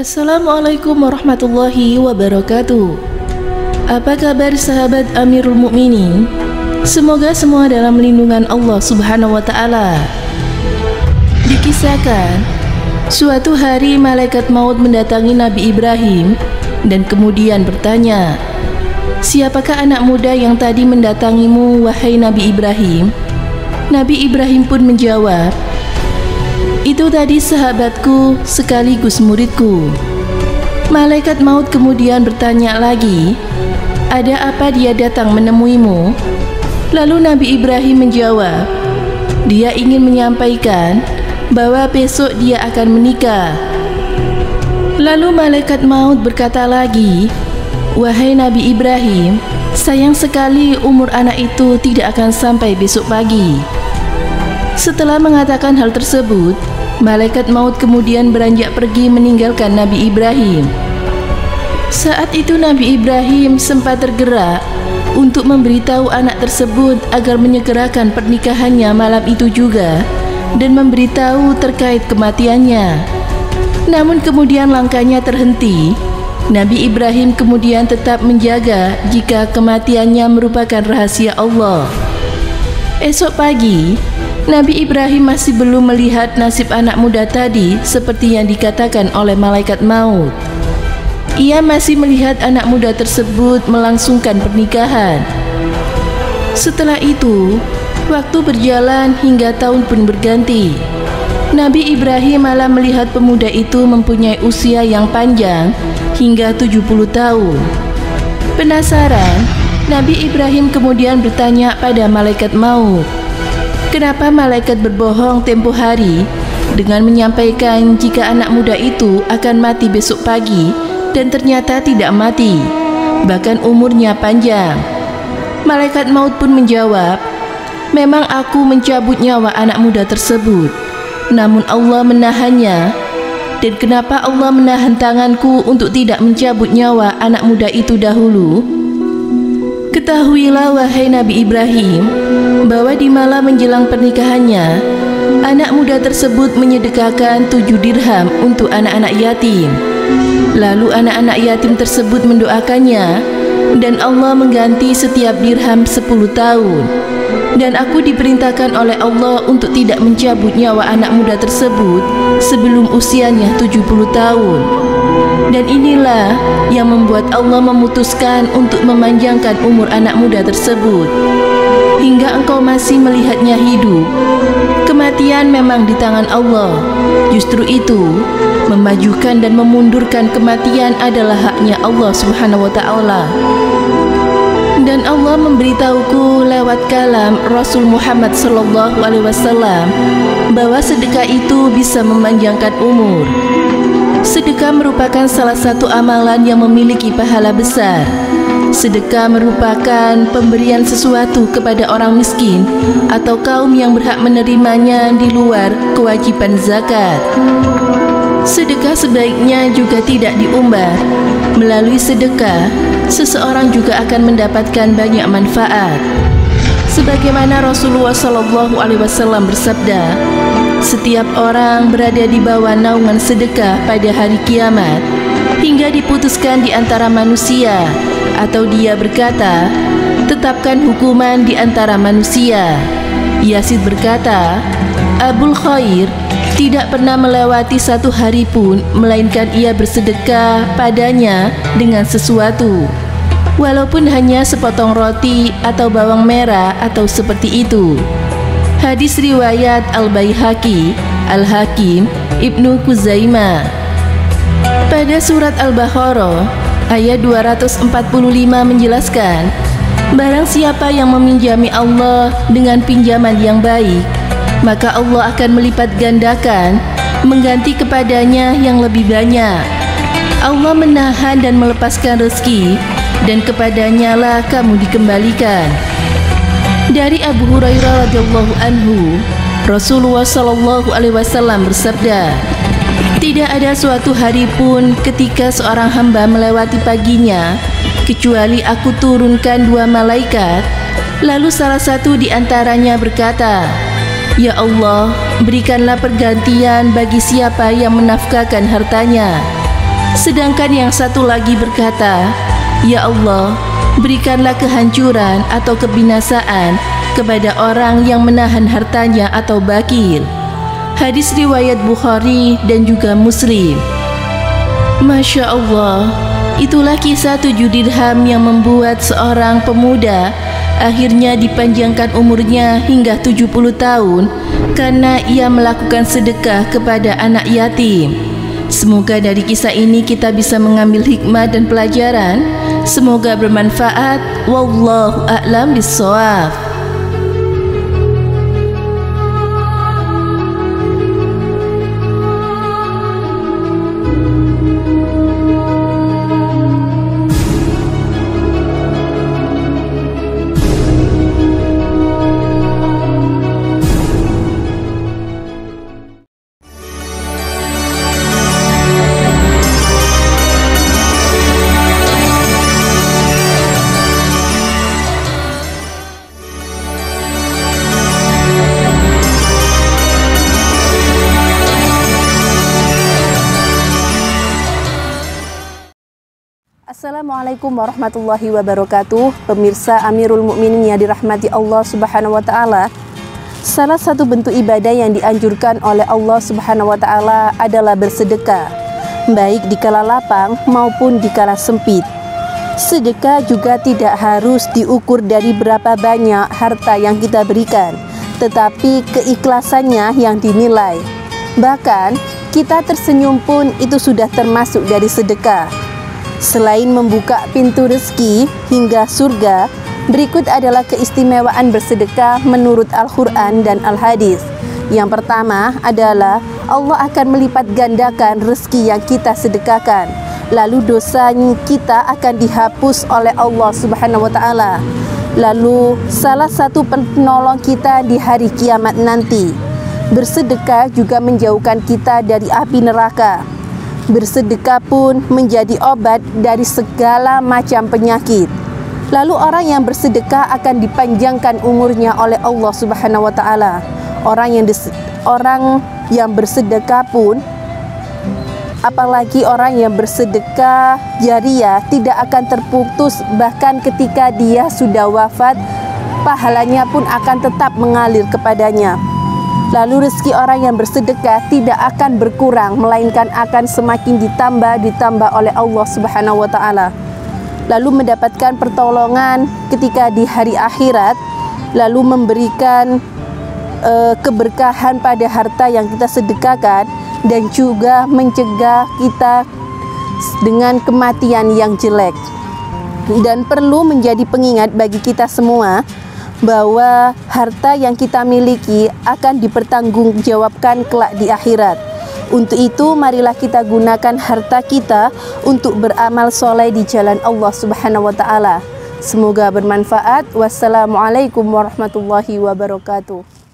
Assalamualaikum warahmatullahi wabarakatuh. Apa kabar sahabat Amirul Mukminin? Semoga semua dalam lindungan Allah Subhanahu wa Ta'ala. Dikisahkan, suatu hari malaikat maut mendatangi Nabi Ibrahim dan kemudian bertanya, "Siapakah anak muda yang tadi mendatangimu, wahai Nabi Ibrahim?" Nabi Ibrahim pun menjawab, "Itu tadi sahabatku sekaligus muridku." Malaikat maut kemudian bertanya lagi, "Ada apa dia datang menemuimu?" Lalu Nabi Ibrahim menjawab, "Dia ingin menyampaikan bahwa besok dia akan menikah." Lalu malaikat maut berkata lagi, "Wahai Nabi Ibrahim, sayang sekali umur anak itu tidak akan sampai besok pagi." Setelah mengatakan hal tersebut, malaikat maut kemudian beranjak pergi meninggalkan Nabi Ibrahim. Saat itu Nabi Ibrahim sempat tergerak untuk memberitahu anak tersebut agar menyegerakan pernikahannya malam itu juga dan memberitahu terkait kematiannya. Namun kemudian langkahnya terhenti. Nabi Ibrahim kemudian tetap menjaga jika kematiannya merupakan rahasia Allah. Esok pagi, Nabi Ibrahim masih belum melihat nasib anak muda tadi seperti yang dikatakan oleh malaikat maut. Ia masih melihat anak muda tersebut melangsungkan pernikahan. Setelah itu, waktu berjalan hingga tahun pun berganti. Nabi Ibrahim malah melihat pemuda itu mempunyai usia yang panjang hingga 70 tahun. Penasaran, Nabi Ibrahim kemudian bertanya pada malaikat maut, "Kenapa malaikat berbohong tempo hari dengan menyampaikan jika anak muda itu akan mati besok pagi dan ternyata tidak mati, bahkan umurnya panjang?" Malaikat maut pun menjawab, "Memang aku mencabut nyawa anak muda tersebut, namun Allah menahannya. Dan kenapa Allah menahan tanganku untuk tidak mencabut nyawa anak muda itu dahulu? Ketahuilah wahai Nabi Ibrahim, bahwa di malam menjelang pernikahannya, anak muda tersebut menyedekahkan 7 dirham untuk anak-anak yatim. Lalu anak-anak yatim tersebut mendoakannya, dan Allah mengganti setiap dirham 10 tahun. Dan aku diperintahkan oleh Allah untuk tidak mencabut nyawa anak muda tersebut sebelum usianya 70 tahun. Dan inilah yang membuat Allah memutuskan untuk memanjangkan umur anak muda tersebut hingga engkau masih melihatnya hidup. Kematian memang di tangan Allah. Justru itu, memajukan dan memundurkan kematian adalah haknya Allah Subhanahu wa Ta'ala." Dan Allah memberitahuku lewat kalam Rasul Muhammad sallallahu alaihi wasallam bahwa sedekah itu bisa memanjangkan umur. Sedekah merupakan salah satu amalan yang memiliki pahala besar. Sedekah merupakan pemberian sesuatu kepada orang miskin atau kaum yang berhak menerimanya di luar kewajiban zakat. Sedekah sebaiknya juga tidak diumbar. Melalui sedekah, seseorang juga akan mendapatkan banyak manfaat. Sebagaimana Rasulullah SAW bersabda, "Setiap orang berada di bawah naungan sedekah pada hari kiamat hingga diputuskan di antara manusia." Atau dia berkata, "Tetapkan hukuman di antara manusia." Yazid berkata, "Abul Khair tidak pernah melewati satu hari pun melainkan ia bersedekah padanya dengan sesuatu, walaupun hanya sepotong roti atau bawang merah atau seperti itu." Hadis riwayat Al-Baihaqi, Al-Hakim, Ibnu Kuzaimah. Pada surat Al-Baqarah ayat 245 menjelaskan, barang siapa yang meminjami Allah dengan pinjaman yang baik, maka Allah akan melipat gandakan, mengganti kepadanya yang lebih banyak. Allah menahan dan melepaskan rezeki, dan kepadanya lah kamu dikembalikan. Dari Abu Hurairah radhiyallahu anhu, Rasulullah sallallahu alaihi wasallam bersabda, "Tidak ada suatu hari pun ketika seorang hamba melewati paginya kecuali aku turunkan 2 malaikat, lalu salah satu di antaranya berkata, 'Ya Allah, berikanlah pergantian bagi siapa yang menafkahkan hartanya.' Sedangkan yang satu lagi berkata, "Ya Allah, berikanlah kehancuran atau kebinasaan kepada orang yang menahan hartanya atau bakil." Hadis riwayat Bukhari dan juga Muslim. Masya Allah, itulah kisah 7 dirham yang membuat seorang pemuda akhirnya dipanjangkan umurnya hingga 70 tahun karena ia melakukan sedekah kepada anak yatim. Semoga dari kisah ini kita bisa mengambil hikmah dan pelajaran. Semoga bermanfaat. Wallahu a'lam bishawab. Assalamualaikum warahmatullahi wabarakatuh. Pemirsa Amirul Mukminin yang dirahmati Allah Subhanahu wa taala. Salah satu bentuk ibadah yang dianjurkan oleh Allah Subhanahu wa taala adalah bersedekah, baik di kala lapang maupun di kala sempit. Sedekah juga tidak harus diukur dari berapa banyak harta yang kita berikan, tetapi keikhlasannya yang dinilai. Bahkan kita tersenyum pun itu sudah termasuk dari sedekah. Selain membuka pintu rezeki hingga surga, berikut adalah keistimewaan bersedekah menurut Al-Quran dan Al-Hadis. Yang pertama adalah Allah akan melipat gandakan rezeki yang kita sedekahkan, lalu dosa kita akan dihapus oleh Allah Subhanahu wa taala. Lalu salah satu penolong kita di hari kiamat nanti. Bersedekah juga menjauhkan kita dari api neraka. Bersedekah pun menjadi obat dari segala macam penyakit. Lalu orang yang bersedekah akan dipanjangkan umurnya oleh Allah Subhanahu wa taala. Orang yang bersedekah pun, apalagi orang yang bersedekah jariah, tidak akan terputus bahkan ketika dia sudah wafat, pahalanya pun akan tetap mengalir kepadanya. Lalu rezeki orang yang bersedekah tidak akan berkurang, melainkan akan semakin ditambah oleh Allah Subhanahu wa taala. Lalu mendapatkan pertolongan ketika di hari akhirat, lalu memberikan keberkahan pada harta yang kita sedekahkan, dan juga mencegah kita dengan kematian yang jelek. Dan perlu menjadi pengingat bagi kita semua bahwa harta yang kita miliki akan dipertanggungjawabkan kelak di akhirat. Untuk itu marilah kita gunakan harta kita untuk beramal soleh di jalan Allah Subhanahu wa taala. Semoga bermanfaat. Wassalamualaikum warahmatullahi wabarakatuh.